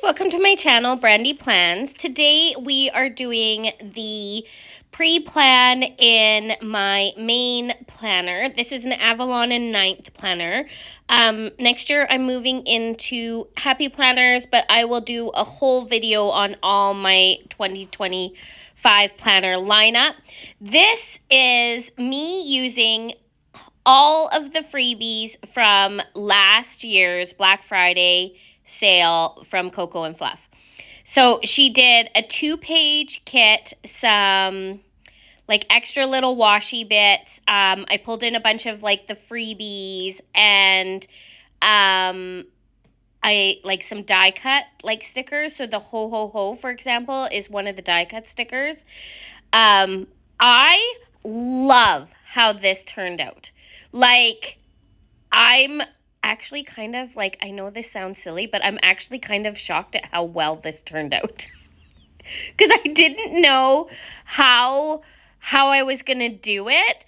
welcome to my channel, Brandy Plans. Today we are doing the pre-plan in my main planner. This is an Avalon and 9th planner. Next year I'm moving into Happy Planners, but I will do a whole video on all my 2025 planner lineup. This is me using all of the freebies from last year's Black Friday sale from Coco and Fluff. So she did a 2-page kit, some like extra little washi bits. I pulled in a bunch of like the freebies, and I like some die cut like stickers. So the ho ho ho, for example, is one of the die cut stickers. I love how this turned out. Like, I'm actually kind of like, I know this sounds silly, but I'm actually kind of shocked at how well this turned out. Because I didn't know how I was going to do it.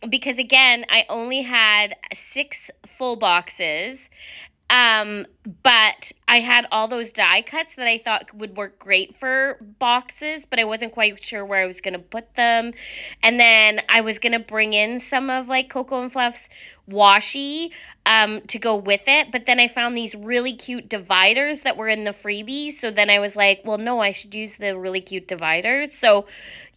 Because again, I only had 6 full boxes. But I had all those die cuts that I thought would work great for boxes, but I wasn't quite sure where I was going to put them. And then I was going to bring in some of like Coco and Fluff's washi to go with it. But then I found these really cute dividers that were in the freebies. So then I was like, well, no, I should use the really cute dividers. So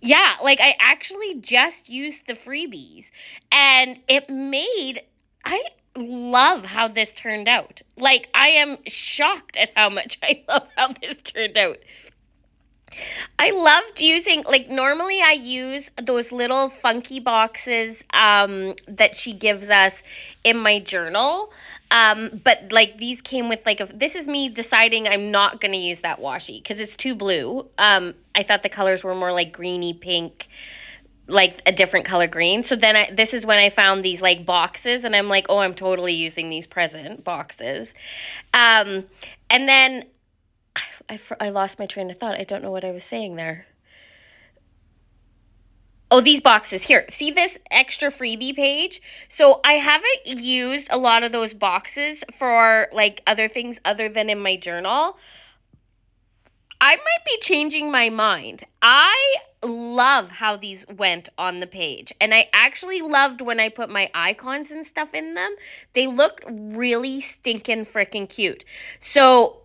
yeah, like I actually just used the freebies, and it made, I love how this turned out. Like, I am shocked at how much I love how this turned out. I loved using, like, normally I use those little funky boxes that she gives us in my journal. But like these came with like this is me deciding I'm not going to use that washi because it's too blue. I thought the colors were more like greeny pink, like a different color green. So then this is when I found these like boxes, and I'm like, oh, I'm totally using these present boxes. And then I lost my train of thought. I don't know what I was saying there. Oh, these boxes here. See this extra freebie page? So I haven't used a lot of those boxes for like other things other than in my journal. I might be changing my mind. I love how these went on the page. And I actually loved when I put my icons and stuff in them. They looked really stinking freaking cute. So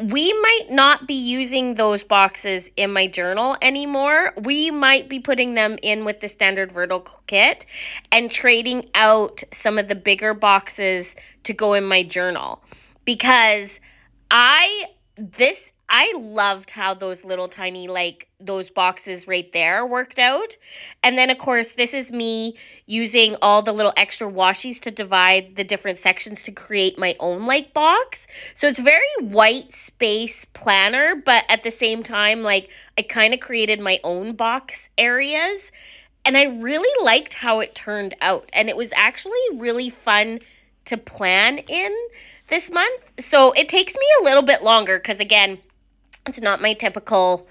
we might not be using those boxes in my journal anymore. We might be putting them in with the standard vertical kit and trading out some of the bigger boxes to go in my journal. Because I loved how those little tiny, like, those boxes right there worked out. And then, of course, this is me using all the little extra washies to divide the different sections to create my own, like, box. So it's very white space planner, but at the same time, like, I kind of created my own box areas. And I really liked how it turned out. And it was actually really fun to plan in this month. So it takes me a little bit longer because, again, it's not my typical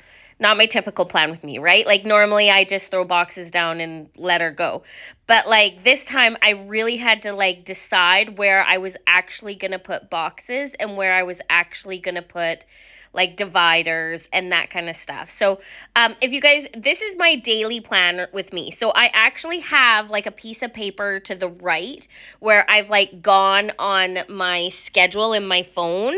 plan with me, right? Like normally I just throw boxes down and let her go. But like this time I really had to like decide where I was actually going to put boxes and where I was actually going to put like dividers and that kind of stuff. So if you guys, this is my daily plan with me. So I actually have like a piece of paper to the right where I've like gone on my schedule in my phone,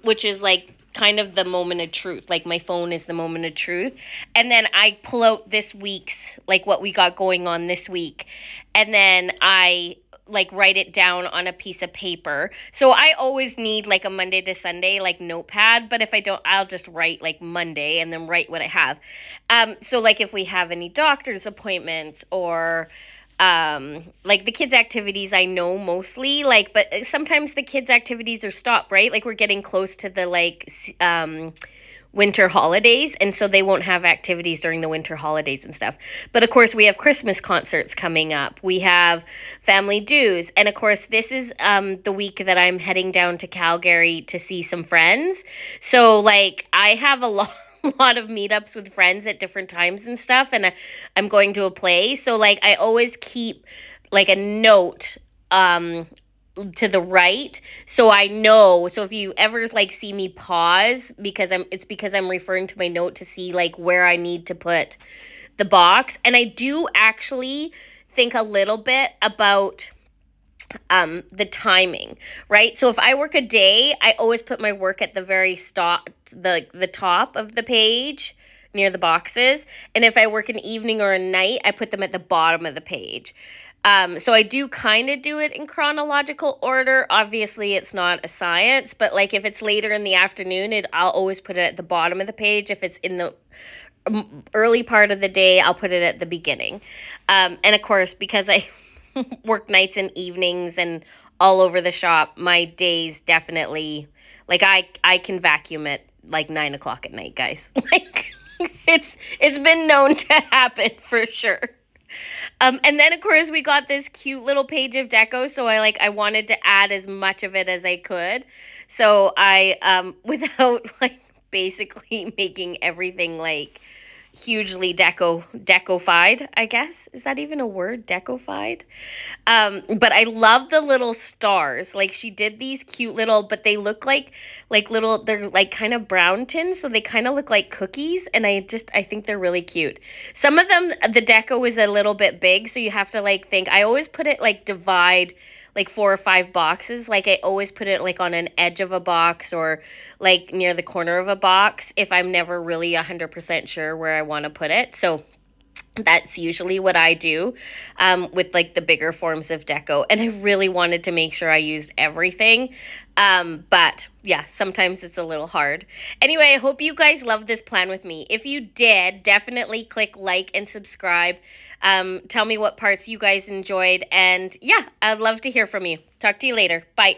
which is like kind of the moment of truth. Like my phone is the moment of truth. And then I pull out this week's, like what we got going on this week. And then I like write it down on a piece of paper. So I always need like a Monday to Sunday, like notepad. But if I don't, I'll just write like Monday and then write what I have. So like if we have any doctor's appointments or like the kids' activities, I know mostly, like, but sometimes the kids' activities are stopped, right? Like we're getting close to the like winter holidays, and so they won't have activities during the winter holidays and stuff. But of course we have Christmas concerts coming up, we have family dues, and of course this is the week that I'm heading down to Calgary to see some friends. So like I have a lot of meetups with friends at different times and stuff, and I'm going to a play. So like I always keep like a note to the right, so I know. So if you ever like see me pause, it's because I'm referring to my note to see like where I need to put the box. And I do actually think a little bit about the timing, right? So if I work a day, I always put my work at the very the top of the page near the boxes. And if I work an evening or a night, I put them at the bottom of the page. So I do kind of do it in chronological order. Obviously, it's not a science, but like if it's later in the afternoon, I'll always put it at the bottom of the page. If it's in the early part of the day, I'll put it at the beginning. And of course, because I work nights and evenings and all over the shop, my days definitely, like I can vacuum at like 9 o'clock at night, guys. Like it's been known to happen for sure. And then of course we got this cute little page of deco, so I wanted to add as much of it as I could. So I without like basically making everything like hugely decodified, I guess. Is that even a word? Decodified? But I love the little stars. Like she did these cute little, but they look like little, they're like kind of brown tins, so they kind of look like cookies, and I think they're really cute. Some of them, the deco is a little bit big, so you have to like think. I always put it like divide like 4 or 5 boxes. Like I always put it like on an edge of a box or like near the corner of a box if I'm never really 100% sure where I want to put it. So that's usually what I do with like the bigger forms of deco. And I really wanted to make sure I used everything. But yeah, sometimes it's a little hard. Anyway, I hope you guys love this plan with me. If you did, definitely click like and subscribe. Tell me what parts you guys enjoyed. And yeah, I'd love to hear from you. Talk to you later. Bye.